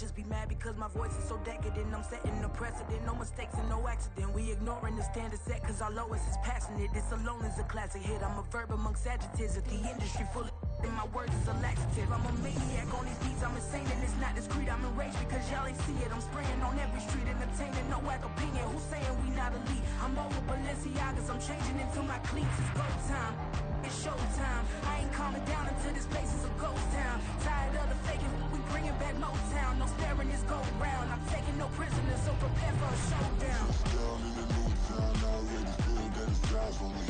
just be mad because my voice is so decadent. I'm setting the precedent, no mistakes and no accident. We ignoring the standard set cause our lowest is passionate. This alone is a classic hit. I'm a verb amongst adjectives. If the industry full of and my words is a laxative. I'm a maniac on these beats, I'm insane and it's not discreet. I'm enraged because y'all ain't see it. I'm spraying on every street, entertaining, no whack opinion. Who's saying we not elite? I'm over Balenciagas, I'm changing into my cleats. It's go time, it's showtime. I ain't calming down until this place is a ghost town. Tired of the faking, we bringing back Motown. No sparing this go round. I'm taking no prisoners, so prepare for a showdown. Down in the new town, I already feel that it's eyes on me.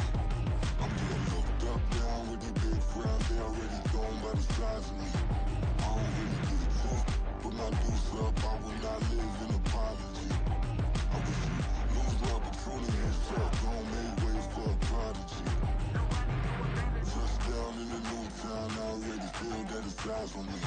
I'm getting looked up, down with the big crowd. They already gone by the size of me. I don't really give a fuck. Put my deuce up, I will not live in apology. I wish you lose the opportunity and talk. Don't make way for a prodigy. Touchdown in the new town, I already feel that it's eyes on me.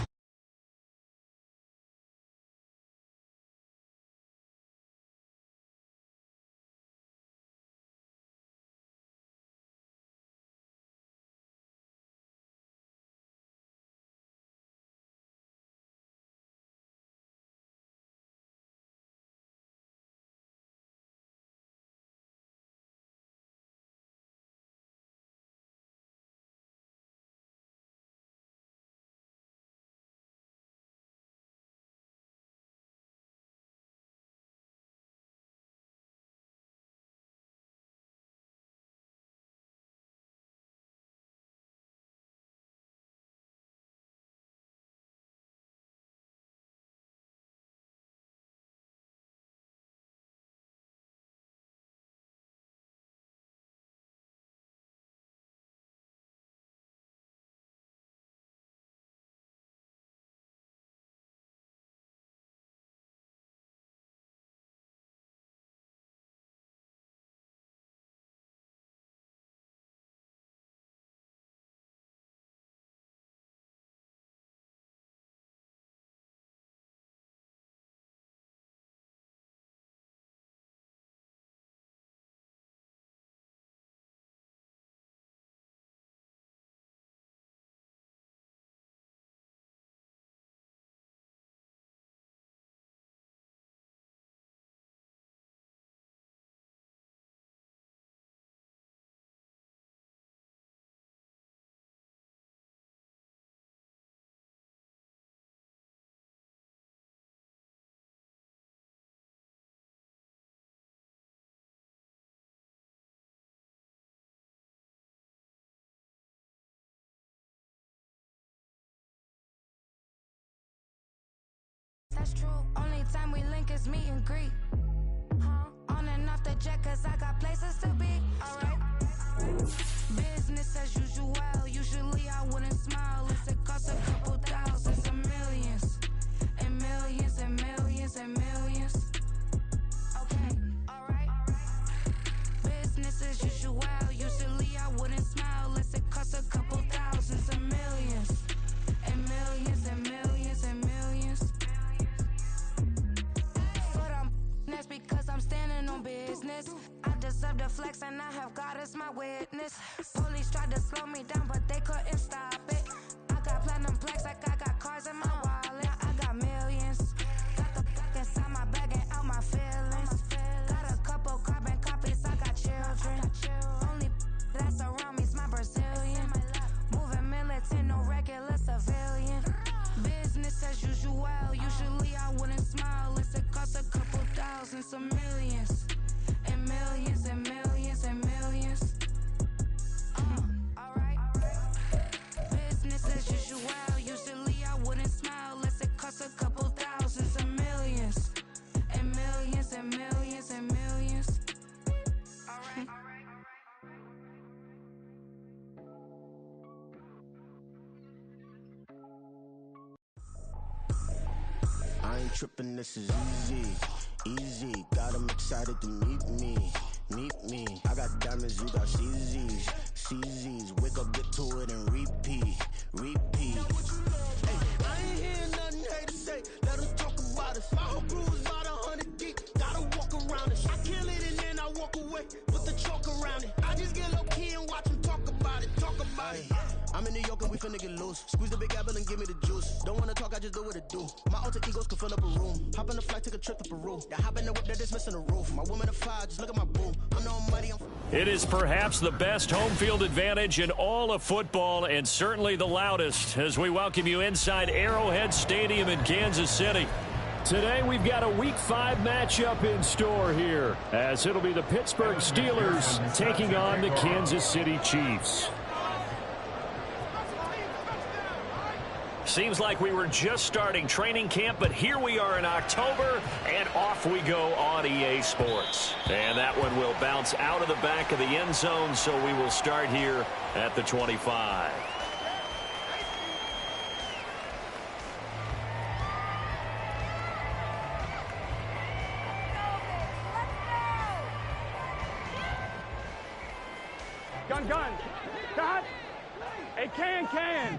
That's true. Only time we link is meet and greet. On and off the jet, cause I got places to be. Alright. Business as usual. Usually I wouldn't smile. It costs a couple thousands and millions. And millions and millions and millions. Okay, alright. Business as usual. Usually I wouldn't smile. It costs a couple thousands and millions. And millions and millions and millions. That's because I'm standing on business. I deserve the flex and I have God as my witness. Police tried to slow me down but they couldn't stop it. I got platinum plaques like I got cars in my wallet. I got millions. Got the fuck inside my bag and out my feelings. Got a couple carbon copies, I got children. Only that's around me's my Brazilian. Moving militant, no regular civilian. Business as usual. Usually I wouldn't smile. It costs a couple thousands of millions. And millions and millions and millions. Alright. Business as usual. Usually I wouldn't smile. It costs a couple thousands of millions. And millions and millions and millions. Alright. I ain't tripping, this is easy, easy. Got 'em excited to meet me, meet me. I got diamonds, you got CZs, CZs. Wake up, get to it and repeat, repeat. Hey, I ain't hearing nothing hate to say. Let 'em talk about us. My whole crew is about 100 deep. Gotta walk around it. I kill it and then I walk away with the chalk around it. I just get low key and watch 'em talk about it, talk about it. I'm I'm in New York and we finna get loose. Squeeze the big apple and give me the juice. Don't wanna talk, I just do what it do. My alter egos can fill up a room. Hop on the flight, take a trip to Peru. That hop in the whip that is missing the roof. My woman a fire, just look at my boo. I'm no money. It is perhaps the best home field advantage in all of football, and certainly the loudest, as we welcome you inside Arrowhead Stadium in Kansas City. Today we've got a Week 5 matchup in store here, as it'll be the Pittsburgh Steelers taking on the Kansas City Chiefs. Seems like we were just starting training camp, but here we are in October, and off we go on EA Sports. And that one will bounce out of the back of the end zone, so we will start here at the 25. Gun. Cut. Hey, can.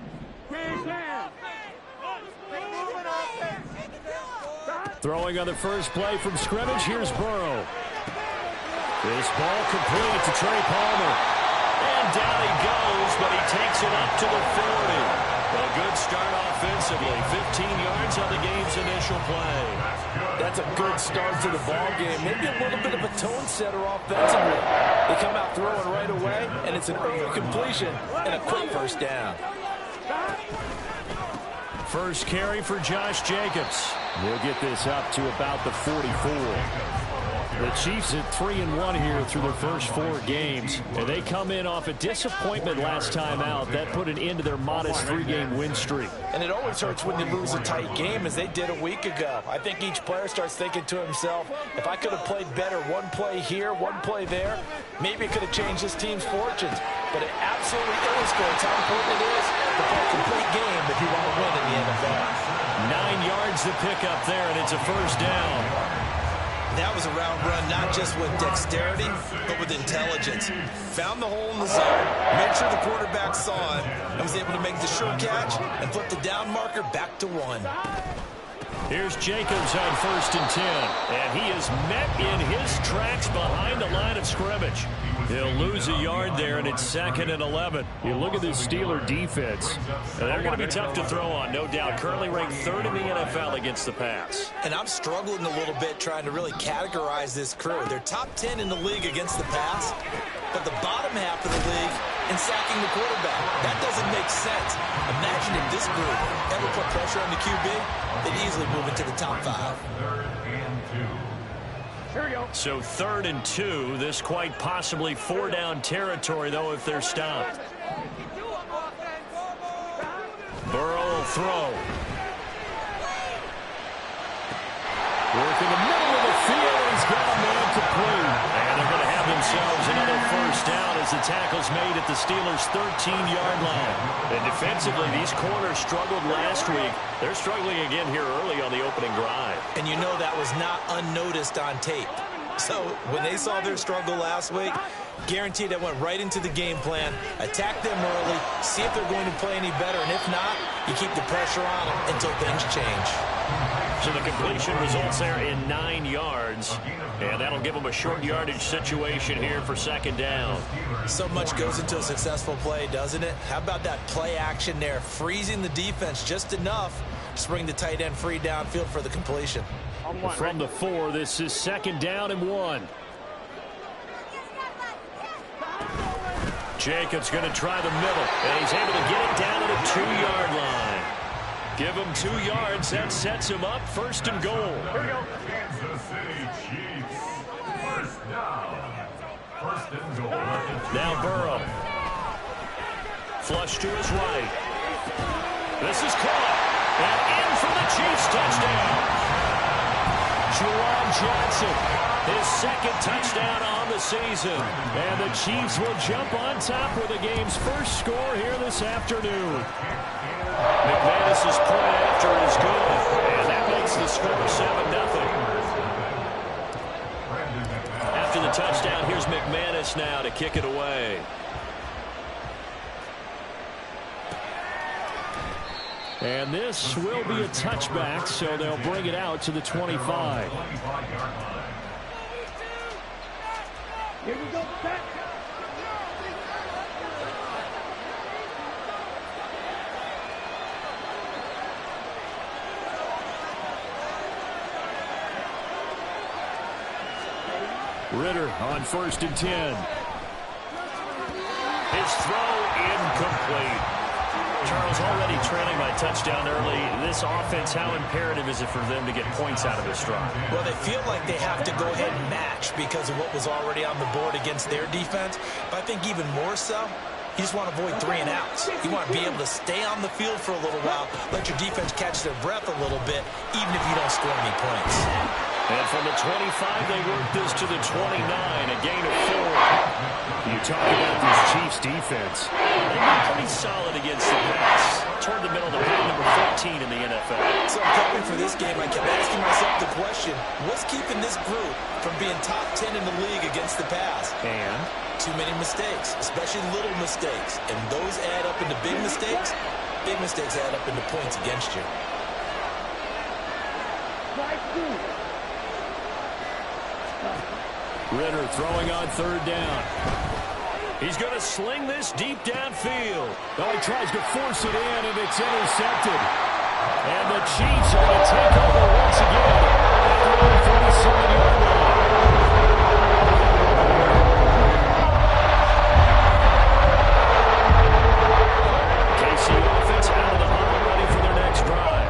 Throwing on the first play from scrimmage, here's Burrow. This ball complete to Trey Palmer. And down he goes, but he takes it up to the 40. A good start offensively. 15 yards on the game's initial play. That's a good start to the ball game. Maybe a little bit of a tone setter offensively. They come out throwing right away, and it's an early completion and a quick first down. First carry for Josh Jacobs. We'll get this up to about the 44. The Chiefs at 3-1 here through their first 4 games. And they come in off a disappointment last time out. That put an end to their modest 3-game win streak. And it always hurts when you lose a tight game, as they did a week ago. I think each player starts thinking to himself, if I could have played better one play here, one play there, maybe it could have changed this team's fortunes. But it absolutely illustrates how important it is to play a complete game if you want to win in the NFL. 9 yards to pick up there, and it's a first down. That was a route run, not just with dexterity, but with intelligence. Found the hole in the zone, made sure the quarterback saw it, and was able to make the sure catch and flip the down marker back to 1. Here's Jacobs on 1st and 10, and he is met in his tracks behind the line of scrimmage. He'll lose a yard there, and it's 2nd and 11. You look at this Steeler defense, and they're going to be tough to throw on, no doubt. Currently ranked 3rd in the NFL against the pass. And I'm struggling a little bit trying to really categorize this crew. They're top 10 in the league against the pass, but the bottom half of the league in sacking the quarterback. That doesn't make sense. Imagine if this group ever put pressure on the QB, they'd easily move into the top 5. So 3rd and 2, this quite possibly 4-down territory, though, if they're stopped. Burrow will throw. Work in the middle of the field, he's got a man complete. And they're going to have themselves another first down as the tackle's made at the Steelers' 13-yard line. And defensively, these corners struggled last week. They're struggling again here early on the opening drive. And you know that was not unnoticed on tape. So when they saw their struggle last week, guaranteed that went right into the game plan. Attack them early, see if they're going to play any better, and if not, you keep the pressure on them until things change. So the completion results there in 9 yards, and that'll give them a short yardage situation here for 2nd down. So much goes into a successful play, doesn't it? How about that play action there, freezing the defense just enough to bring the tight end free downfield for the completion. From the 4, this is 2nd down and 1. Jacobs going to try the middle, and he's able to get it down to the 2-yard line. Give him 2 yards. That sets him up 1st and goal. Here we go. Kansas City Chiefs. First down. 1st and goal. Now Burrow. Flush to his right. This is caught. And in for the Chiefs touchdown. Juwan Johnson, his 2nd touchdown on the season. And the Chiefs will jump on top with the game's first score here this afternoon. McManus's point after is good, and that makes the score 7-0. After the touchdown, here's McManus now to kick it away. And this will be a touchback, so they'll bring it out to the 25. Here we go, set. Ritter on 1st and 10. His throw incomplete. Charles, already trailing by touchdown early. This offense, how imperative is it for them to get points out of this drive? Well, they feel like they have to go ahead and match because of what was already on the board against their defense. But I think even more so, you just want to avoid 3 and outs. You want to be able to stay on the field for a little while, let your defense catch their breath a little bit, even if you don't score any points. And from the 25, they work this to the 29, a gain of 4. You talk about this Chiefs defense. They've been pretty solid against the pass. Toward the middle of the pack, number 14 in the NFL. So coming for this game, I kept asking myself the question, what's keeping this group from being top 10 in the league against the pass? And? Too many mistakes, especially little mistakes. And those add up into big mistakes. Big mistakes add up into points against you. Ritter throwing on 3rd down. He's going to sling this deep downfield. Oh, he tries to force it in, and it's intercepted. And the Chiefs are going to take over once again at their own 37-yard line. KC offense out of the huddle, ready for their next drive.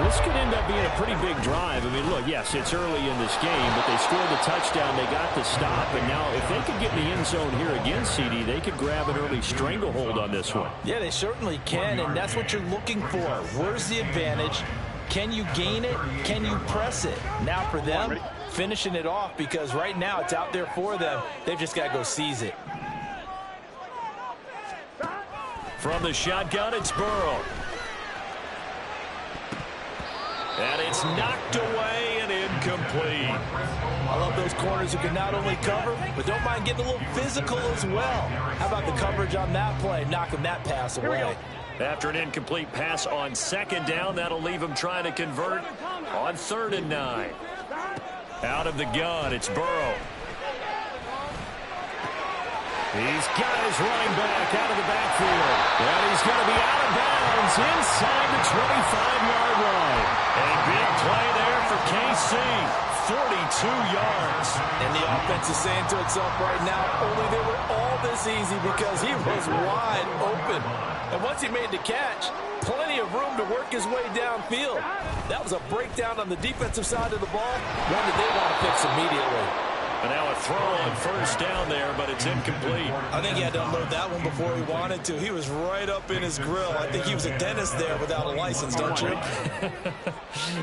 This could end up being a pretty big drive. I mean, look, yes, it's early in this game, but they scored the touchdown. They got the stop, and now if they could get in the end zone here again, CD, they could grab an early stranglehold on this one. Yeah, they certainly can, and that's what you're looking for. Where's the advantage? Can you gain it? Can you press it? Now for them, finishing it off, because right now it's out there for them. They've just got to go seize it. From the shotgun, it's Burrow. And it's knocked away and incomplete. I love those corners who can not only cover, but don't mind getting a little physical as well. How about the coverage on that play, knocking that pass away? After an incomplete pass on 2nd down, that'll leave him trying to convert on 3rd and 9. Out of the gun, it's Burrow. He's got his running back out of the backfield. And he's going to be out of bounds inside the 25-yard line. A big play there for KC. 42 yards. And the offense is saying to itself right now, only they were all this easy because he was wide open. And once he made the catch, plenty of room to work his way downfield. That was a breakdown on the defensive side of the ball, one that they want to fix immediately. And now a throw on 1st down there, but it's incomplete. I think he had to unload that one before he wanted to. He was right up in his grill. I think he was a dentist there without a license, don't you?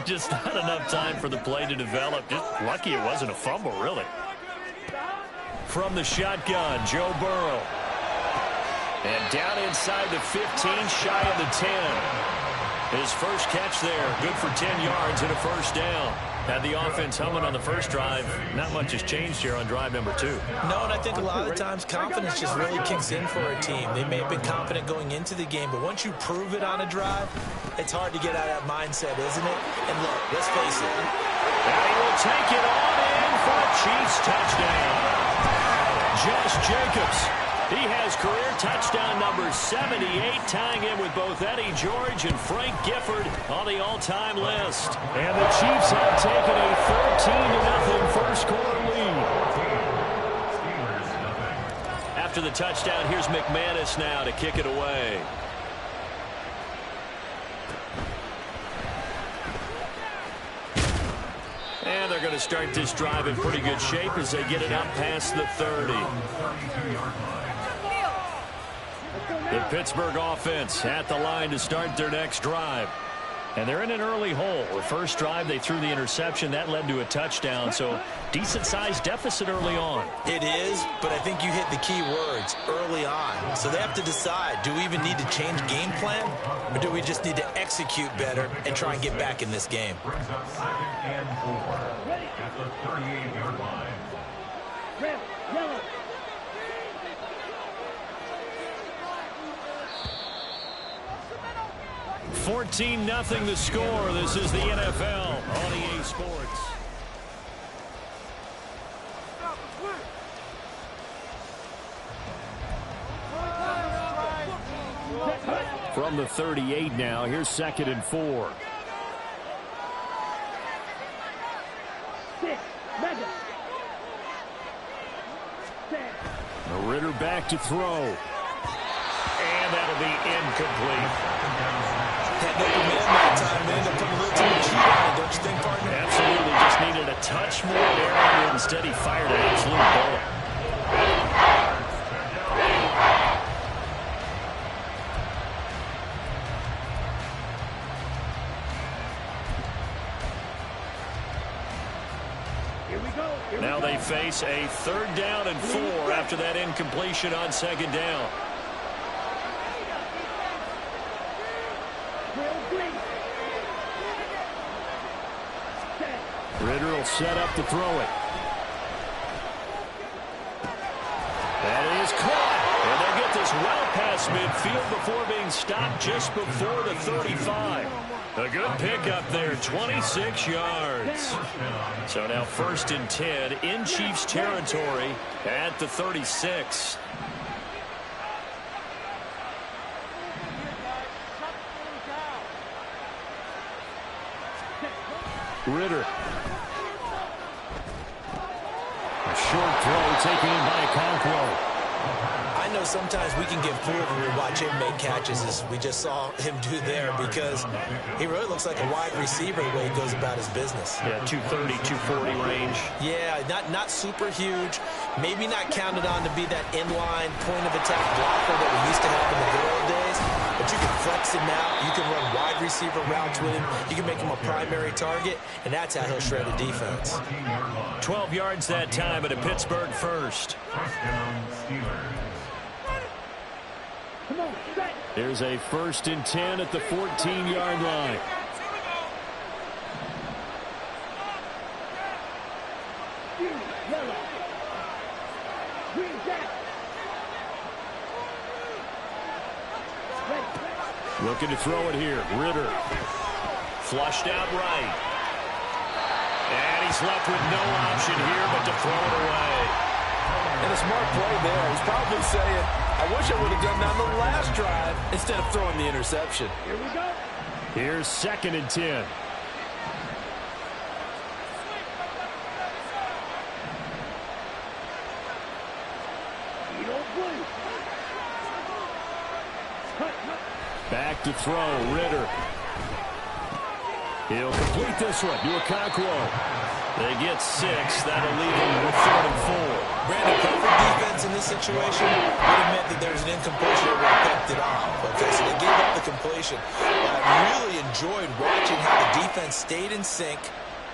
Just not enough time for the play to develop. Just lucky it wasn't a fumble, really. From the shotgun, Joe Burrow. And down inside the 15, shy of the 10. His first catch there, good for 10 yards and a 1st down. Had the offense humming on the first drive. Not much has changed here on drive number 2. No, and I think a lot of the times confidence just really kicks in for a team. They may have been confident going into the game, but once you prove it on a drive, it's hard to get out of that mindset, isn't it? And look, let's face it. And he will take it on in for a Chiefs touchdown. Josh Jacobs. He has career touchdown number 78, tying him with both Eddie George and Frank Gifford on the all-time list. And the Chiefs have taken a 13-0 first-quarter lead. After the touchdown, here's McManus now to kick it away. And they're going to start this drive in pretty good shape as they get it up past the 30. The Pittsburgh offense at the line to start their next drive. And they're in an early hole. The first drive, they threw the interception. That led to a touchdown, so decent-sized deficit early on. It is, but I think you hit the key words, early on. So they have to decide, do we even need to change game plan, or do we just need to execute better and try and get back in this game? And 4 at the 38-yard line. Red, yellow. 14-0 the score. This is the NFL on EA Sports. From the 38 now, here's 2nd and 4. Ritter back to throw. And that'll be incomplete. Had no man that time. They ended up putting a little too much heat on it, don't you think, partner? Absolutely. Just needed a touch more there, and instead he fired an absolute bullet. Now they face a 3rd down and 4 after that incompletion on 2nd down. Ritter will set up to throw it. That is caught. And they get this well past midfield before being stopped just before the 35. A good pickup there, 26 yards. So now 1st and 10 in Chiefs territory at the 36. Ritter. A short throw taken in by Okonkwo. I know sometimes we can get fooled when we watch him make catches, as we just saw him do there, because he really looks like a wide receiver the way he goes about his business. Yeah, 230, 240 range. Yeah, not super huge. Maybe not counted on to be that inline point of attack blocker that we used to have in the good old days. But you can flex him out. You can run wide receiver routes with him. You can make him a primary target, and that's how he'll shred a defense. 12 yards that time, and a Pittsburgh first. Here's a 1st and 10 at the 14-yard line. Looking to throw it here. Ritter. Flushed out right. And he's left with no option here but to throw it away. And a smart play there. He's probably saying, I wish I would have done that on the last drive instead of throwing the interception. Here we go. Here's 2nd and 10. Back to throw, Ritter. He'll complete this one to Okonkwo. They get 6. That'll leave them with 3rd and 4. Brandon, perfect defense in this situation would have meant that there's an incompletion that would have kept it off. Okay, so they gave up the completion. But I really enjoyed watching how the defense stayed in sync,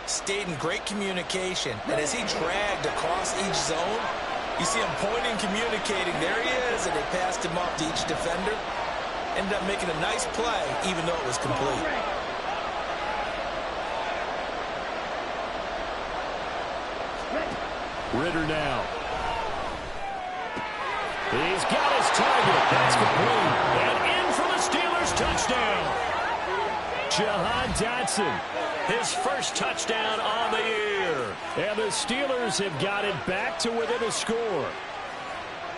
stayed in great communication, and as he dragged across each zone, you see him pointing, communicating. There he is, and they passed him off to each defender. Ended up making a nice play, even though it was complete. Ritter now. He's got his target. That's complete. And in for the Steelers touchdown. Jahan Dotson, his first touchdown on the year. And the Steelers have got it back to within a score.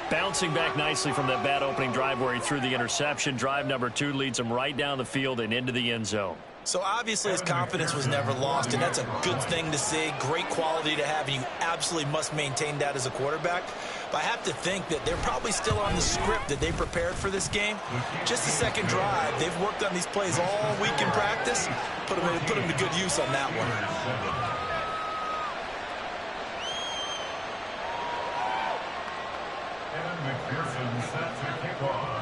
Bouncing back nicely from that bad opening drive where he threw the interception. Drive number 2 leads him right down the field and into the end zone. So obviously his confidence was never lost, and that's a good thing to see. Great quality to have, and you absolutely must maintain that as a quarterback. But I have to think that they're probably still on the script that they prepared for this game. Just the second drive. They've worked on these plays all week in practice. Put them to good use on that one. McPherson set to kick off.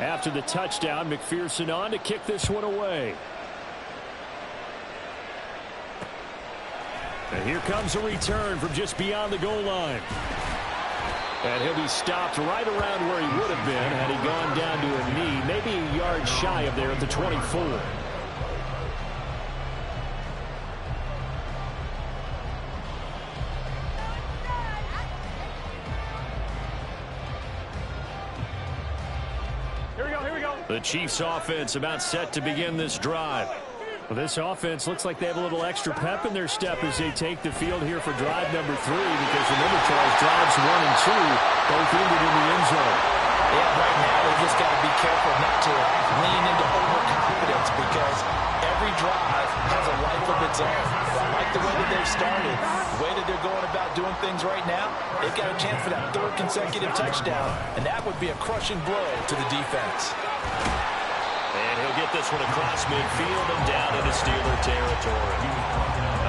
After the touchdown, McPherson on to kick this one away. And here comes a return from just beyond the goal line. And he'll be stopped right around where he would have been had he gone down to a knee, maybe a yard shy of there at the 24. The Chiefs offense about set to begin this drive. Well, this offense looks like they have a little extra pep in their step as they take the field here for drive number 3, because remember, Charles, drives 1 and 2 both ended in the end zone. Yeah, right now we just got to be careful not to lean into overconfidence, because every drive has a life of its own. But I like the way that they've started, the way that they're going about doing things right now, they've got a chance for that 3rd consecutive touchdown, and that would be a crushing blow to the defense. And he'll get this one across midfield and down into Steeler territory.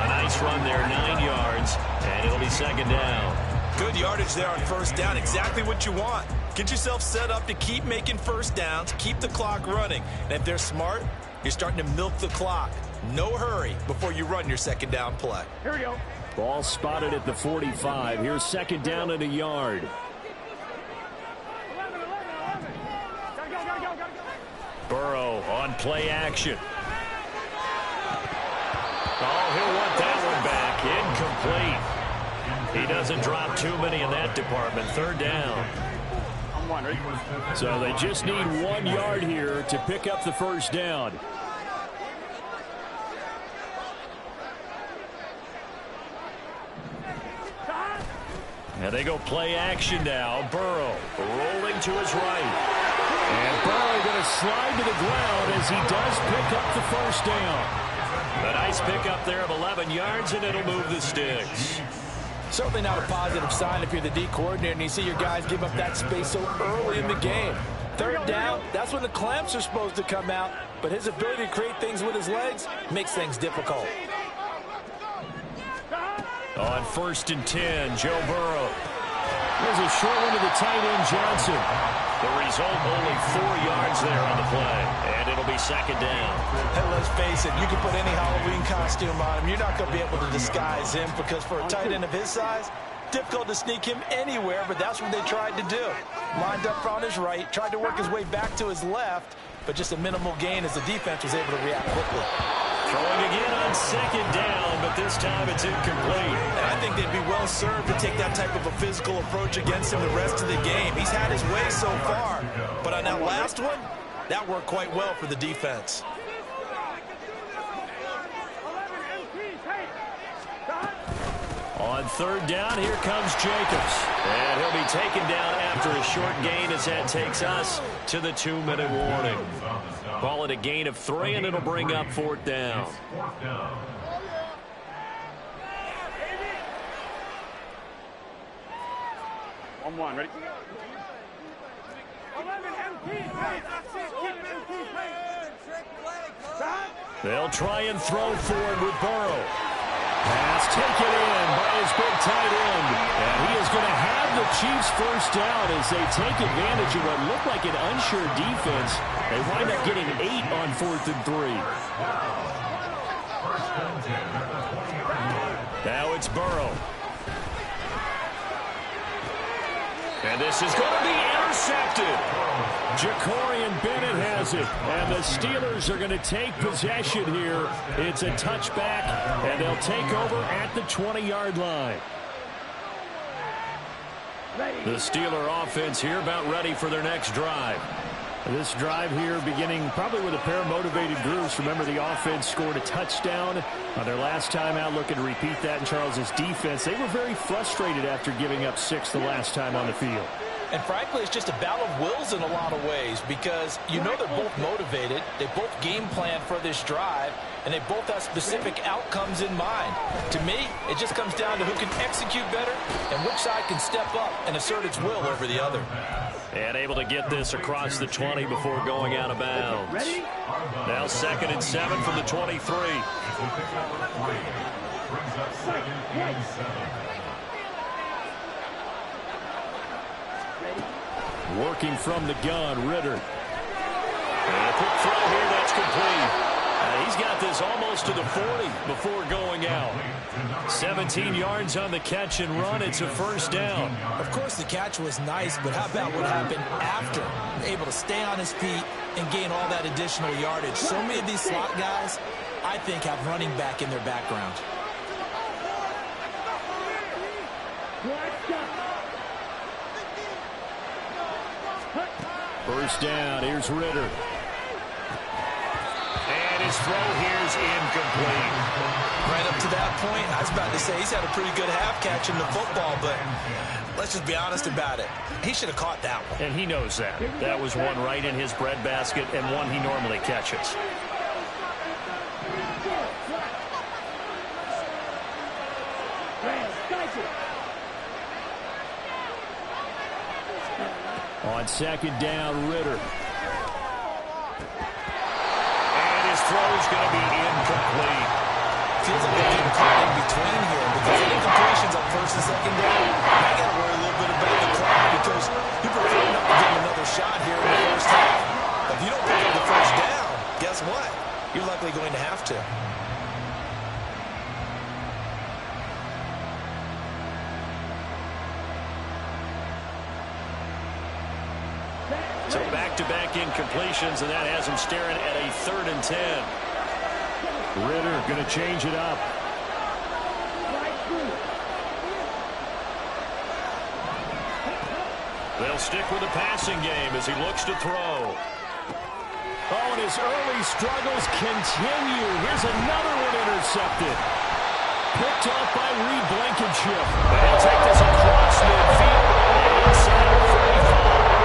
A nice run there, 9 yards, and it'll be 2nd down. Good yardage there on 1st down, exactly what you want. Get yourself set up to keep making 1st downs, keep the clock running. And if they're smart, you're starting to milk the clock. No hurry before you run your 2nd down play. Here we go. Ball spotted at the 45. Here's 2nd down and a yard. Burrow on play action. Oh, he'll want that one back. Incomplete. He doesn't drop too many in that department. 3rd down. So they just need 1 yard here to pick up the 1st down. And they go play action now. Burrow rolling to his right. And Burrow going to slide to the ground as he does pick up the 1st down. A nice pickup there of 11 yards, and it'll move the sticks. Certainly not a positive sign if you're the D coordinator and you see your guys give up that space so early in the game. 3rd down, that's when the clamps are supposed to come out, but his ability to create things with his legs makes things difficult. On 1st and 10, Joe Burrow. There's a short one to the tight end, Johnson. The result, only 4 yards there on the play, and it'll be 2nd down. Hey, let's face it, you can put any Halloween costume on him. You're not going to be able to disguise him because for a tight end of his size, difficult to sneak him anywhere, but that's what they tried to do. Lined up on his right, tried to work his way back to his left, but just a minimal gain as the defense was able to react quickly. Throwing again on 2nd down, but this time it's incomplete. And I think they'd be well served to take that type of a physical approach against him the rest of the game. He's had his way so far, but on that last one, that worked quite well for the defense. On 3rd down, here comes Jacobs. And he'll be taken down after a short gain as that takes us to the 2-minute warning. Call it a gain of 3, and it'll bring up 4th down. On 1, ready? 11 They'll try and throw forward with Burrow. Pass taken in by his big tight end. And he is going to have the Chiefs 1st down as they take advantage of what looked like an unsure defense. They wind up getting 8 on 4th and 3. Now it's Burrow. And this is going to be intercepted. Jacorian Bennett has it. And the Steelers are going to take possession here. It's a touchback, and they'll take over at the 20-yard line. The Steeler offense here about ready for their next drive. This drive here beginning probably with a pair of motivated groups. Remember, the offense scored a touchdown on their last time out, looking to repeat that in Charles's defense. They were very frustrated after giving up 6 the last time on the field. And frankly, it's just a battle of wills in a lot of ways because you know they're both motivated. They both game plan for this drive, and they both have specific outcomes in mind. To me, it just comes down to who can execute better and which side can step up and assert its will over the other. And able to get this across the 20 before going out of bounds. Now 2nd and 7 from the 23. Working from the gun, Ritter. And a quick throw here, that's complete. He's got this almost to the 40 before going out. 17 yards on the catch and run. It's a 1st down. Of course, the catch was nice, but how about what happened after? Able to stay on his feet and gain all that additional yardage. So many of these slot guys, I think, have running back in their background. First down, here's Ritter. And his throw here is incomplete. Right up to that point, I was about to say he's had a pretty good half catching the football, but let's just be honest about it. He should have caught that one. And he knows that. That was one right in his breadbasket and one he normally catches. On second down, Ritter. And his throw is going to be incomplete. Feels like they're getting caught in between here because of incompletions on first and second down. I got to worry a little bit about the clock because you prefer not to give him another shot here in the first half. If you don't pick up the first down, guess what? You're likely going to have to. So back-to-back incompletions, and that has him staring at a 3rd and 10. Ritter going to change it up. They'll stick with the passing game as he looks to throw. Oh, and his early struggles continue. Here's another one intercepted. Picked off by Reed Blankenship. They'll take this across midfield inside the 35.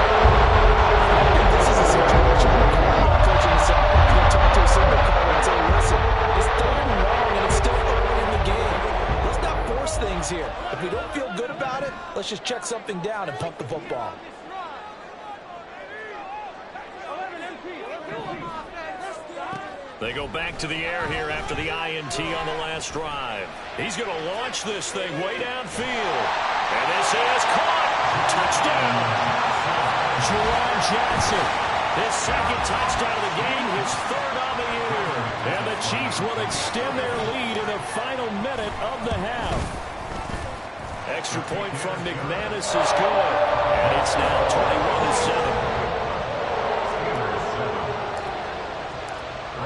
This is a situation where quarterback coaching himself is going to talk to a signal caller and say, listen, it's 3rd and long and it's still early in the game. Let's not force things here. If we don't feel good about it, let's just check something down and pump the football. They go back to the air here after the INT on the last drive. He's going to launch this thing way downfield. And this is caught. Touchdown. Juwan Johnson. His 2nd touchdown of the game, his 3rd on the year. And the Chiefs will extend their lead in the final minute of the half. Extra point from McManus is good. And it's now 21-7.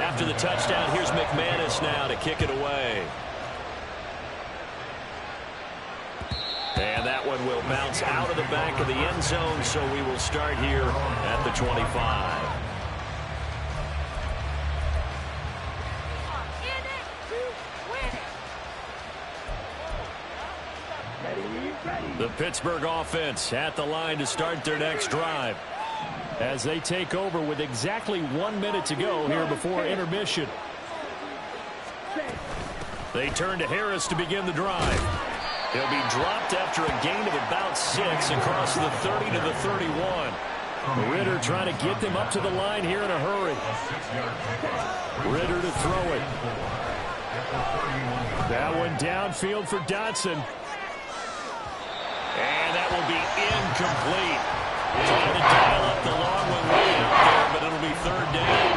After the touchdown, here's McManus now to kick it away. And that one will bounce out of the back of the end zone, so we will start here at the 25. The Pittsburgh offense at the line to start their next drive, as they take over with exactly 1 minute to go here before intermission. They turn to Harris to begin the drive. He'll be dropped after a gain of about 6 across the 30 to the 31. Ritter trying to get them up to the line here in a hurry. Ritter to throw it. That one downfield for Dotson. And that will be incomplete. Trying to dial up the long one way out there, but it'll be 3rd down.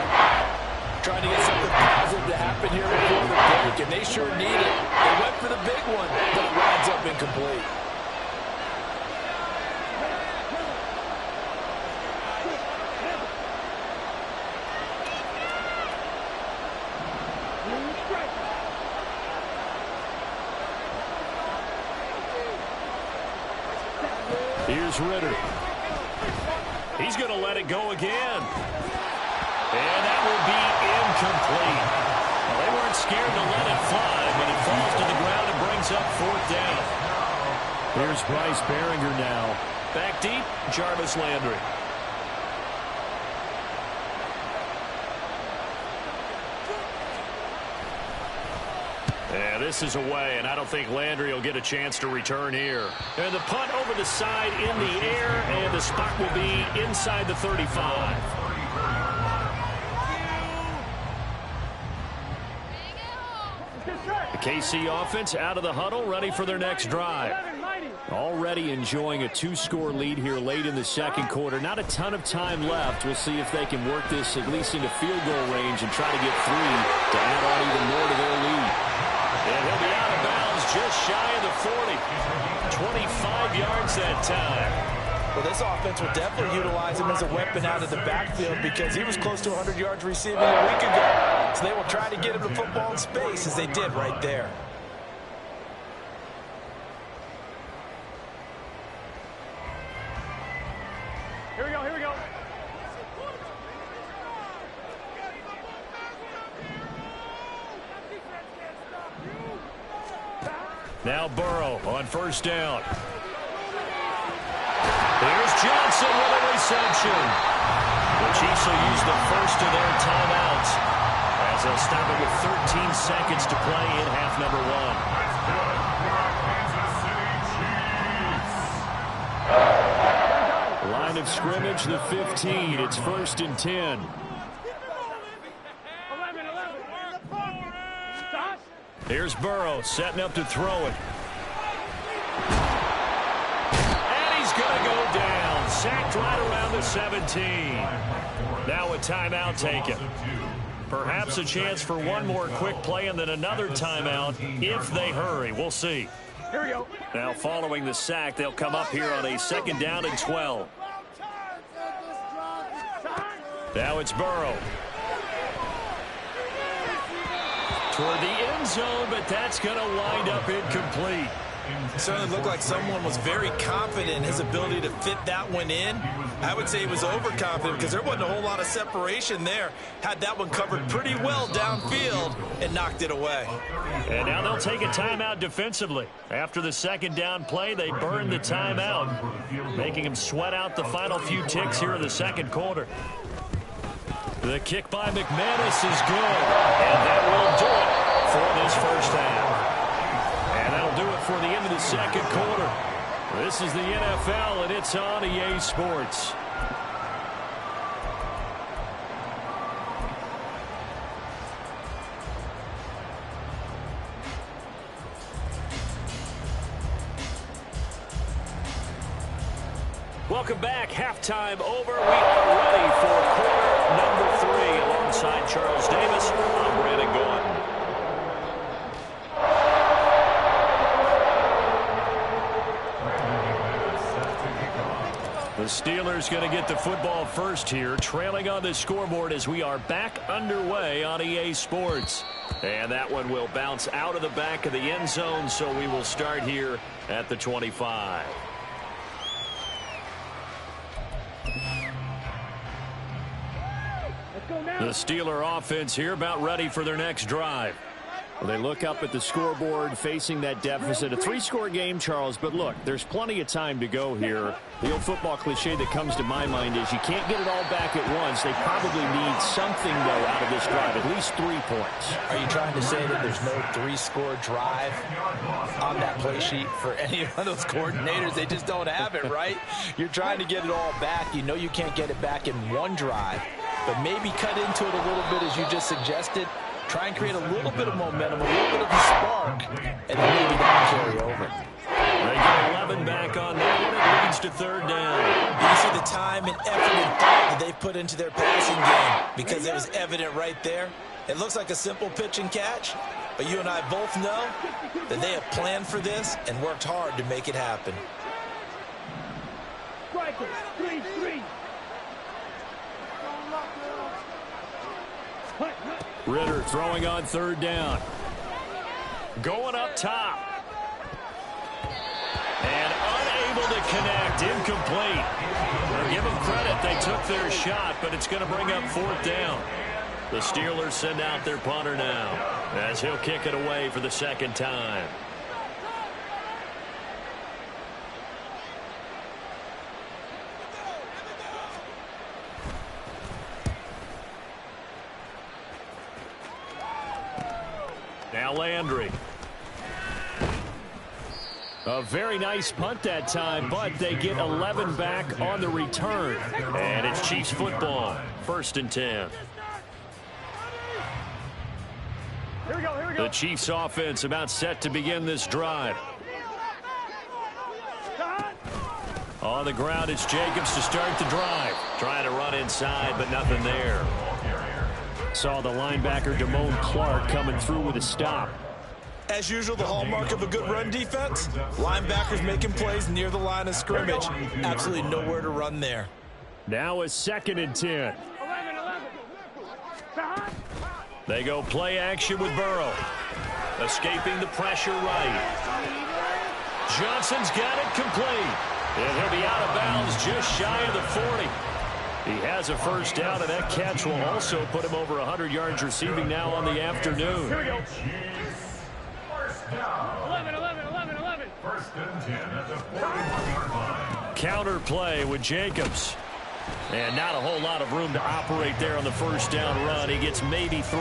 Trying to get something positive to happen here before the break, and they sure need it. They went for the big one, but it winds up incomplete. Here's Ritter. He's going to let it go again. And that will be incomplete. Well, they weren't scared to let it fly, but it falls to the ground and brings up 4th down. Here's Bryce Behringer now. Back deep, Jarvis Landry. And this is away, and I don't think Landry will get a chance to return here. And the punt over the side in the air, and the spot will be inside the 35. The KC offense out of the huddle, ready for their next drive. Already enjoying a 2-score lead here late in the 2nd quarter. Not a ton of time left. We'll see if they can work this at least into field goal range and try to get 3 to add on even more to their lead. And he'll be out of bounds just shy of the 40. 25 yards that time. Well, this offense will definitely utilize him as a weapon out of the backfield because he was close to 100 yards receiving a week ago. So they will try to get him the football in space as they did right there. Here we go, here we go. Now Burrow on 1st down. Here's Johnson with a reception. The Chiefs will use the first of their timeouts as they'll stop it with 13 seconds to play in half number 1. of scrimmage, the 15. It's 1st and 10. Here's Burrow setting up to throw it. And he's going to go down. Sacked right around the 17. Now a timeout taken. Perhaps a chance for one more quick play and then another timeout if they hurry. We'll see. Here we go. Now following the sack, they'll come up here on a 2nd down and 12. Now it's Burrow. Toward the end zone, but that's going to wind up incomplete. It certainly looked like someone was very confident in his ability to fit that one in. I would say he was overconfident because there wasn't a whole lot of separation there. Had that one covered pretty well downfield and knocked it away. And now they'll take a timeout defensively. After the 2nd down play, they burn the timeout, making them sweat out the final few ticks here in the 2nd quarter. The kick by McManus is good, and that will do it for this 1st half. And that'll do it for the end of the 2nd quarter. This is the NFL, and it's on EA Sports. Welcome back. Halftime over. We are ready for quarter number 3. Alongside Charles Davis, I'm Brandon Gaudin. The Steelers going to get the football first here, trailing on the scoreboard as we are back underway on EA Sports. And that one will bounce out of the back of the end zone, so we will start here at the 25. The Steeler offense here about ready for their next drive. Well, they look up at the scoreboard facing that deficit. A 3-score game, Charles, but look, there's plenty of time to go here. The old football cliche that comes to my mind is you can't get it all back at once. They probably need something, though, out of this drive, at least 3 points. Are you trying to say that there's no 3-score drive on that play sheet for any of those coordinators? They just don't have it, right? You're trying to get it all back. You know you can't get it back in one drive, but maybe cut into it a little bit as you just suggested. Try and create a little bit of momentum, a little bit of a spark, and then maybe that can carry over. They get 11 back on that one. It leads to 3rd down. You see the time and effort and thought that they put into their passing game because it was evident right there. It looks like a simple pitch and catch, but you and I both know that they have planned for this and worked hard to make it happen. Strikers, 3-3. Ritter throwing on 3rd down. Going up top. And unable to connect. Incomplete. Well, give them credit. They took their shot, but it's going to bring up 4th down. The Steelers send out their punter now as he'll kick it away for the 2nd time. Now Landry. A very nice punt that time, but they get 11 back on the return. And it's Chiefs football. 1st and 10. Here we go, here we go. The Chiefs offense about set to begin this drive. On the ground, it's Jacobs to start the drive. Trying to run inside, but nothing there. Saw the linebacker Damone Clark coming through with a stop. As usual, the hallmark of a good run defense, linebackers making plays near the line of scrimmage. Absolutely nowhere to run there. Now a 2nd and 10. They go play action with Burrow. Escaping the pressure right. Johnson's got it complete. And he'll be out of bounds just shy of the 40. He has a 1st down, and that catch will also put him over 100 yards receiving now on the afternoon. Here we go. 11. 1st and 10 at the 41-yard line. Counter play with Jacobs. And not a whole lot of room to operate there on the 1st down run. He gets maybe 3.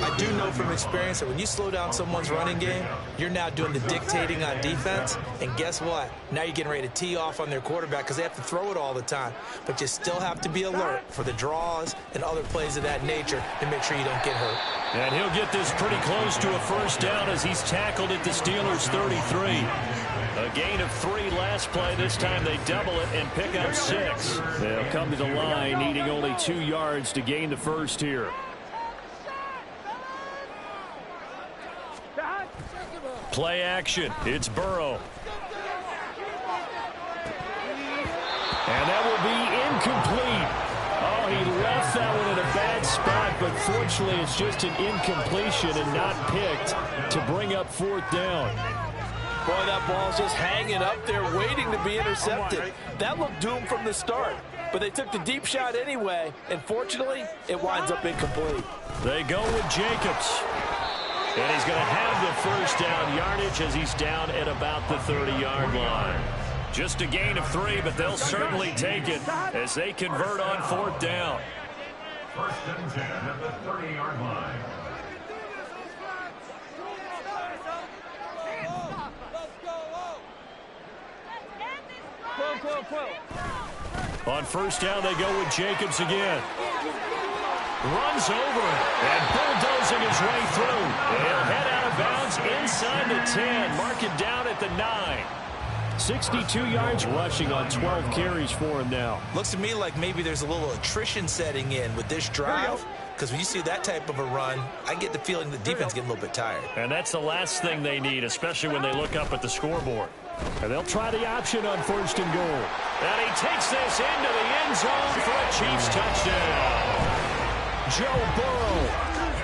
I do know from experience that when you slow down someone's running game, you're now doing the dictating on defense. And guess what? Now you're getting ready to tee off on their quarterback because they have to throw it all the time. But you still have to be alert for the draws and other plays of that nature to make sure you don't get hurt. And he'll get this pretty close to a first down as he's tackled at the Steelers' 33. A gain of 3 last play. This time they double it and pick up 6. They'll come to the line needing only 2 yards to gain the first here. Play action. It's Burrow. And that will be incomplete. Oh, he left that one in a bad spot, but fortunately it's just an incompletion and not picked to bring up 4th down. Boy, that ball's just hanging up there waiting to be intercepted. That looked doomed from the start, but they took the deep shot anyway, and fortunately, it winds up incomplete. They go with Jacobs. And he's going to have the first down yardage as he's down at about the 30-yard line. Just a gain of 3, but they'll certainly take it as they convert on 4th down. 1st and 10 at the 30-yard line. On 1st down, they go with Jacobs again. Runs over and bulldozing his way through. He'll head out of bounds inside the 10. Mark it down at the 9. 62 yards rushing on 12 carries for him now. Looks to me like maybe there's a little attrition setting in with this drive. Because when you see that type of a run, I get the feeling the defense getting a little bit tired. And that's the last thing they need, especially when they look up at the scoreboard. And they'll try the option on 1st and goal. And he takes this into the end zone for a Chiefs touchdown. Joe Burrow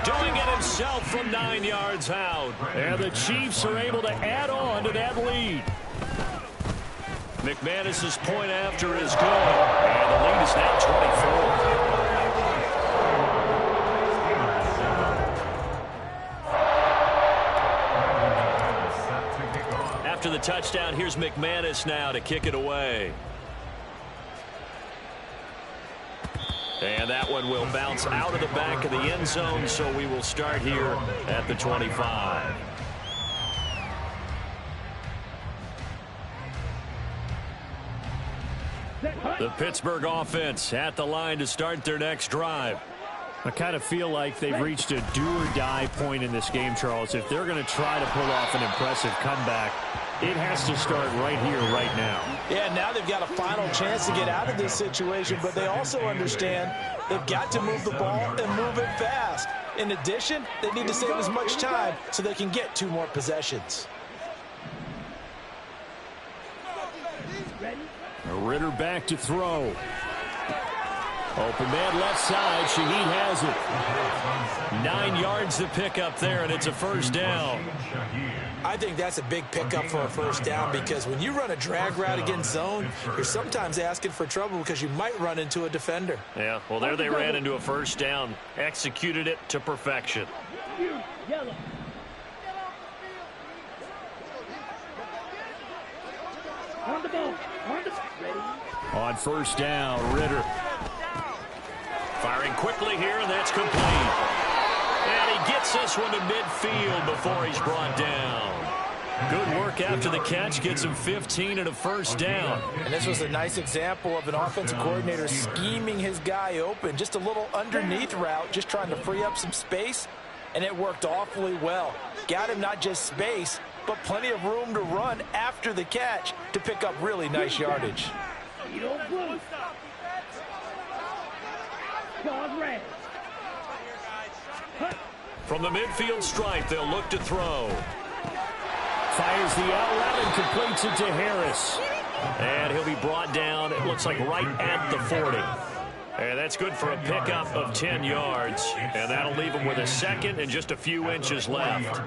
doing it himself from 9 yards out. And the Chiefs are able to add on to that lead. McManus's point after is good. And the lead is now 24. After the touchdown, here's McManus now to kick it away. And that one will bounce out of the back of the end zone, so we will start here at the 25. The Pittsburgh offense at the line to start their next drive. I kind of feel like they've reached a do-or-die point in this game, Charles. If they're going to try to pull off an impressive comeback, it has to start right here, right now. Yeah, now they've got a final chance to get out of this situation, but they also understand they've got to move the ball and move it fast. In addition, they need to save as much time so they can get 2 more possessions. Ritter back to throw. Open man left side. Shaheed has it. 9 yards to pick up there, and it's a first down. I think that's a big pickup for a first down because when you run a drag route against zone, you're sometimes asking for trouble because you might run into a defender. Yeah, well, there they ran into a first down. Executed it to perfection. On first down, Ritter. Firing quickly here, and that's complete. And he gets this one to midfield before he's brought down. Good work after the catch. Gets him 15 and a first down. And this was a nice example of an offensive coordinator scheming his guy open. Just a little underneath route, just trying to free up some space, and it worked awfully well. Got him not just space, but plenty of room to run after the catch to pick up really nice yardage. From the midfield stripe, they'll look to throw. Fires the out route and completes it to Harris. And he'll be brought down, it looks like right at the 40. And that's good for a pickup of 10 yards. And that'll leave him with a second and just a few inches left.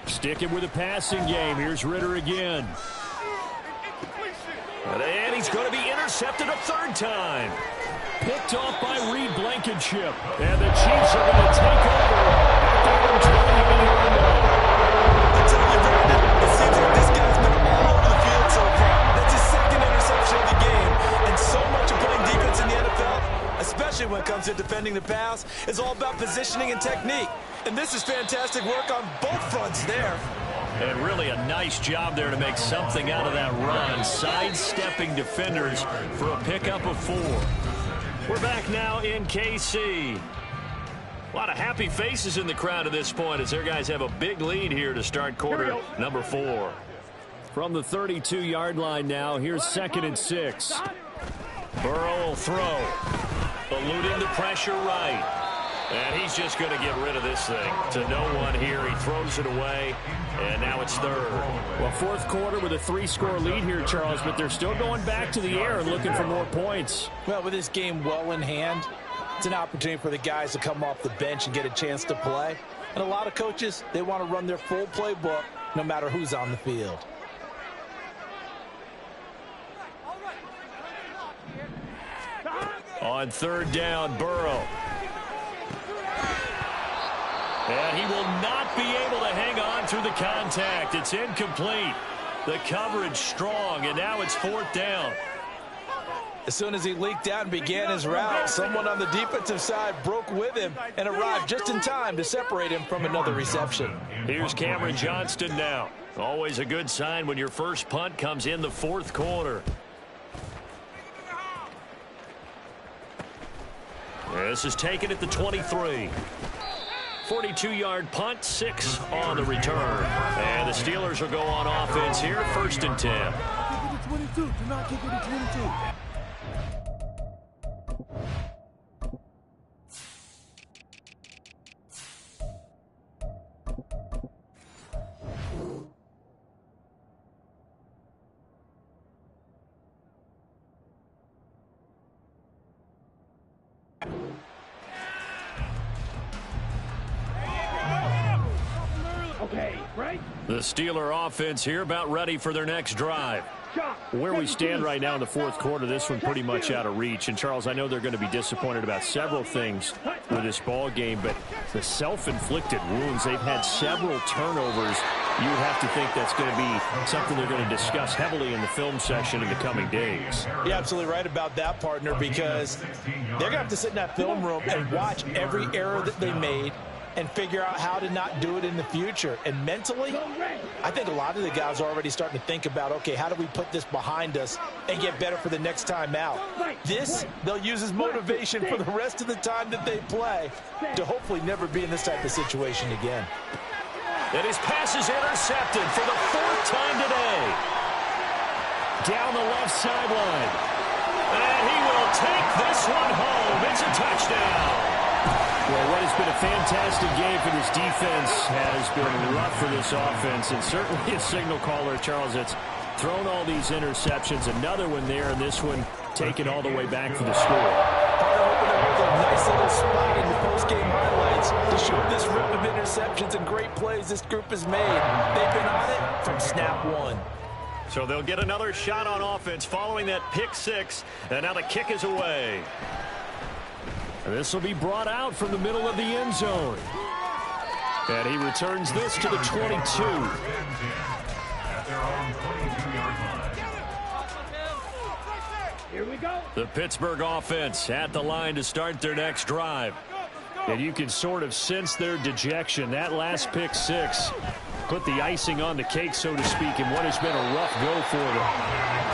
Sticking with the passing game. Here's Ritter again. And he's going to be intercepted a 3rd time. Picked off by Reed Blankenship. And the Chiefs are going to take over at their own 20-yard line. I tell you, Brandon, it seems like this guy's been defending the pass is all about positioning and technique. And this is fantastic work on both fronts there. And really a nice job there to make something out of that run, sidestepping defenders for a pickup of 4. We're back now in KC. A lot of happy faces in the crowd at this point as their guys have a big lead here to start quarter number 4. From the 32-yard line now, here's 2nd and 6. Burrow will throw. Eluding the pressure right. And he's just going to get rid of this thing to no one here. He throws it away, and now it's 3rd. Well, 4th quarter with a 3-score lead here, Charles, but they're still going back to the air and looking for more points. Well, with this game well in hand, it's an opportunity for the guys to come off the bench and get a chance to play. And a lot of coaches, they want to run their full playbook no matter who's on the field. On 3rd down, Burrow. And he will not be able to hang on through the contact. It's incomplete. The coverage strong, and now it's 4th down. As soon as he leaked out and began his route, someone on the defensive side broke with him and arrived just in time to separate him from another reception. Here's Cameron Johnston now. Always a good sign when your first punt comes in the 4th quarter. This is taken at the 23. 42-yard punt, 6 on the return. And the Steelers will go on offense here, 1st and 10. Do not kick it to 22. Okay, right? The Steeler offense here about ready for their next drive. Where we stand right now in the 4th quarter, this one pretty much out of reach. And, Charles, I know they're going to be disappointed about several things with this ball game, but the self-inflicted wounds, they've had several turnovers. You would have to think that's going to be something they're going to discuss heavily in the film session in the coming days. You're absolutely right about that, partner, because they're going to have to sit in that film room and watch every error that they made and figure out how to not do it in the future. And mentally, I think a lot of the guys are already starting to think about, okay, how do we put this behind us and get better for the next time out? This, they'll use as motivation for the rest of the time that they play to hopefully never be in this type of situation again. And his pass is intercepted for the 4th time today. Down the left sideline. And he will take this one home. It's a touchdown. Well, what has been a fantastic game for this defense has been rough for this offense, and certainly a signal caller, Charles, that's thrown all these interceptions. Another one there, and this one taken all the way back for the score. A nice little spot in the post-game highlights to show this run of interceptions and great plays this group has made. They've been on it from snap 1. So they'll get another shot on offense following that pick 6, and now the kick is away. This will be brought out from the middle of the end zone. And he returns this to the 22. Here we go. The Pittsburgh offense at the line to start their next drive. And you can sort of sense their dejection. That last pick 6 put the icing on the cake, so to speak, in what has been a rough go for them.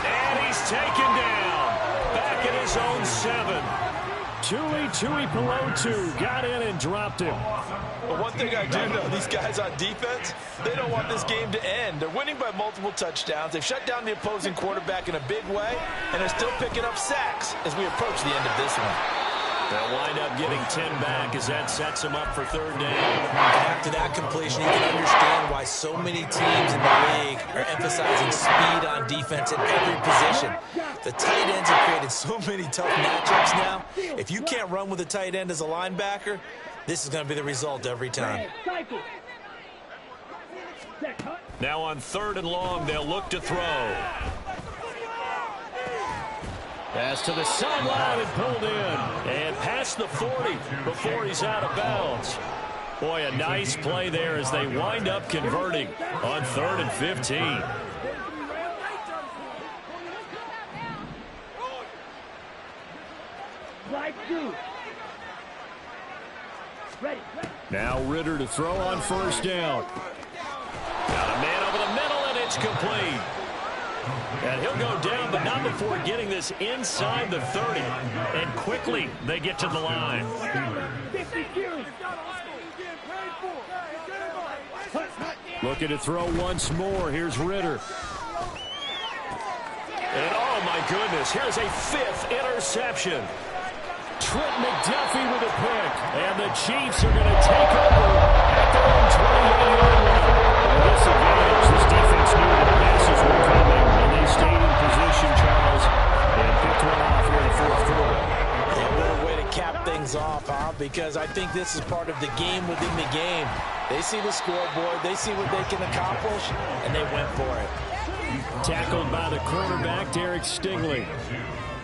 And he's taken down. Back at his own 7. Tui Pelotu got in and dropped him. But one thing I do know, these guys on defense, they don't want this game to end. They're winning by multiple touchdowns. They've shut down the opposing quarterback in a big way, and they're still picking up sacks as we approach the end of this one. They'll wind up getting 10 back as that sets them up for 3rd down. After that completion, you can understand why so many teams in the league are emphasizing speed on defense at every position. The tight ends have created so many tough matchups now. If you can't run with a tight end as a linebacker, this is going to be the result every time. Now on 3rd and long, they'll look to throw. Pass to the sideline and pulled in. And past the 40 before he's out of bounds. Boy, a nice play there as they wind up converting on 3rd and 15. Now Ritter to throw on first down. Got a man over the middle, and it's complete. And he'll go down, but not before getting this inside the 30. And quickly, they get to the line. Looking to throw once more. Here's Ritter. And oh my goodness, here's a 5th interception. Trent McDuffie with a pick. And the Chiefs are going to take over at their own 28-yard line. With this advantage, this defense knew that the passes were coming, and they stayed in position, Charles, and picked one off here in the fourth quarter. And what a way to cap things off, huh? Because I think this is part of the game within the game. They see the scoreboard, they see what they can accomplish, and they went for it. Tackled by the quarterback, Derek Stingley.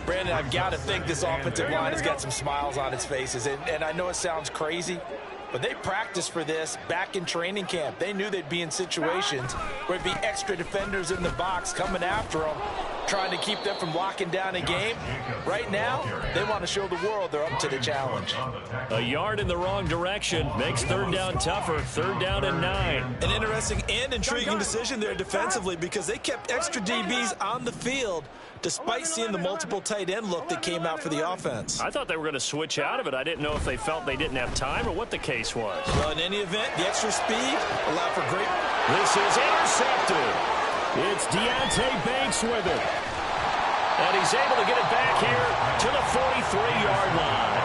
Brandon, I've got to think this offensive line has got some smiles on its faces. And I know it sounds crazy, but they practiced for this back in training camp. They knew they'd be in situations where it'd be extra defenders in the box coming after them, trying to keep them from locking down a game. Right now, they want to show the world they're up to the challenge. A yard in the wrong direction makes third down tougher. 3rd down and 9. An interesting and intriguing decision there defensively because they kept extra DBs on the field despite seeing the multiple tight end look that came out for the offense. I thought they were going to switch out of it. I didn't know if they felt they didn't have time or what the case was. Well, in any event, the extra speed allowed for great... This is intercepted. It's Deonte Banks with it. And he's able to get it back here to the 43-yard line.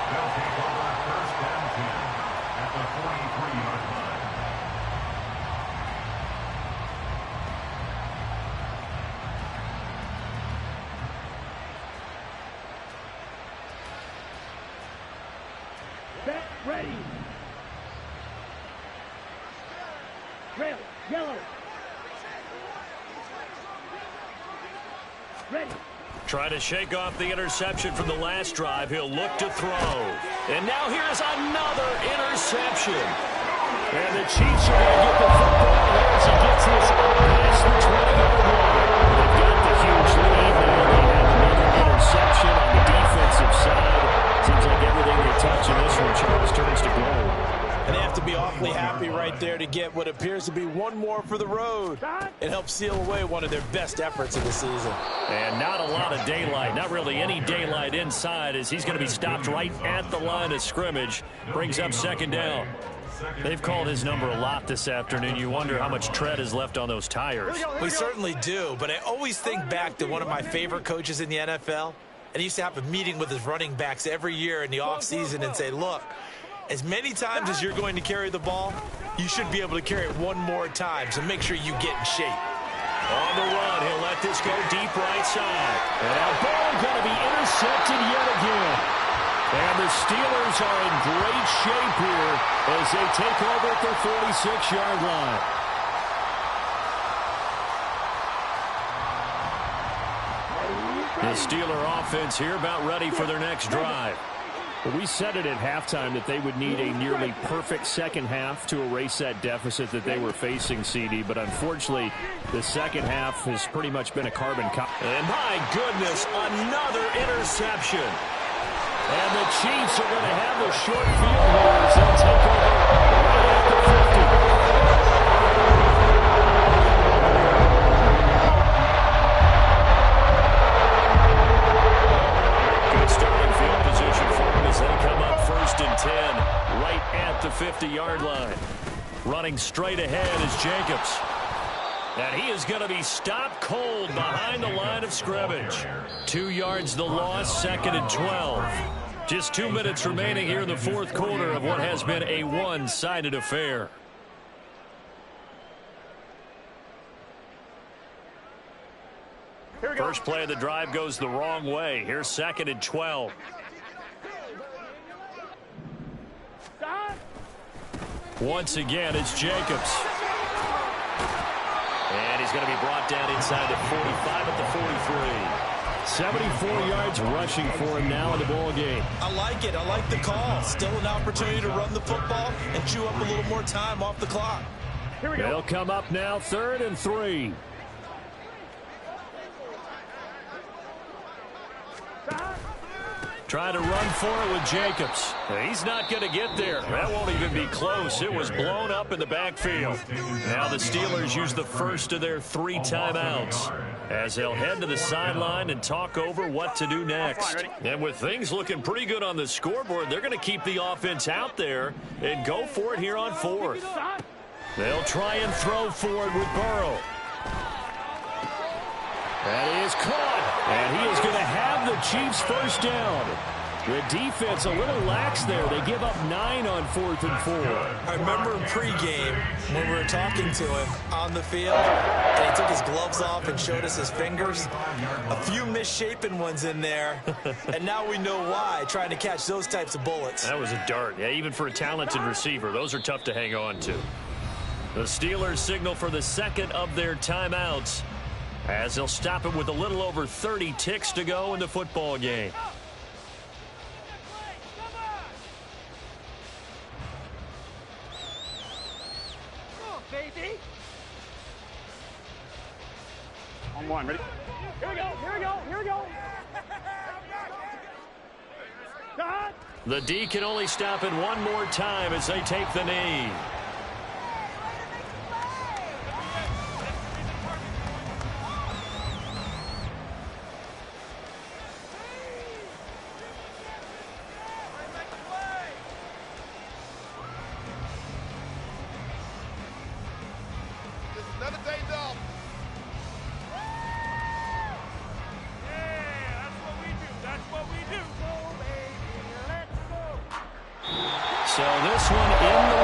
They'll take over first and 10 at the 43-yard line. Ready. Red, yellow. Ready. Try to shake off the interception from the last drive. He'll look to throw. And now here's another interception. And the Chiefs are going to get the football here as he gets this past the 20-yard line. They've got the huge lead. Now they have another interception on the defensive side. Seems like everything they touch in this one, Charles, turns to gold. And they have to be awfully happy right there to get what appears to be one more for the road. It helps seal away one of their best efforts of the season. And not a lot of daylight, not really any daylight inside as he's going to be stopped right at the line of scrimmage. Brings up 2nd down. They've called his number a lot this afternoon. You wonder how much tread is left on those tires. We certainly do, but I always think back to one of my favorite coaches in the NFL. And he used to have a meeting with his running backs every year in the offseason and say, look, as many times as you're going to carry the ball, you should be able to carry it one more time, so make sure you get in shape. On the run, he'll let this go deep right side. And that ball going to be intercepted yet again. And the Steelers are in great shape here as they take over at their 46-yard line. The Steeler offense here about ready for their next drive. We said it at halftime that they would need a nearly perfect second half to erase that deficit that they were facing, CD. But unfortunately, the second half has pretty much been a carbon copy. And my goodness, another interception. And the Chiefs are going to have the short field here as they'll take over right at the 50. They come up 1st and 10 right at the 50-yard line. Running straight ahead is Jacobs. And he is going to be stopped cold behind the line of scrimmage. 2 yards the loss, 2nd and 12. Just 2 minutes remaining here in the fourth quarter of what has been a one-sided affair. First play of the drive goes the wrong way. Here's 2nd and 12. Once again, it's Jacobs. And he's going to be brought down inside the 45 at the 43. 74 yards rushing for him now in the ball game. I like it. I like the call. Still an opportunity to run the football and chew up a little more time off the clock. Here we go. They'll come up now 3rd and 3. Trying to run for it with Jacobs. He's not going to get there. That won't even be close. It was blown up in the backfield. Now the Steelers use the first of their 3 timeouts as they'll head to the sideline and talk over what to do next. And with things looking pretty good on the scoreboard, they're going to keep the offense out there and go for it here on 4th. They'll try and throw for it with Burrow. That is caught, and he is going to have the Chiefs first down. The defense a little lax there. They give up 9 on 4th and 4. I remember in pregame when we were talking to him on the field, and he took his gloves off and showed us his fingers. A few misshapen ones in there, and now we know why, trying to catch those types of bullets. That was a dart. Yeah, even for a talented receiver, those are tough to hang on to. The Steelers signal for the second of their timeouts, as they'll stop it with a little over 30 ticks to go in the football game. On 1, ready? Here we go, here we go, here we go. The D can only stop it one more time as they take the knee. So this one in the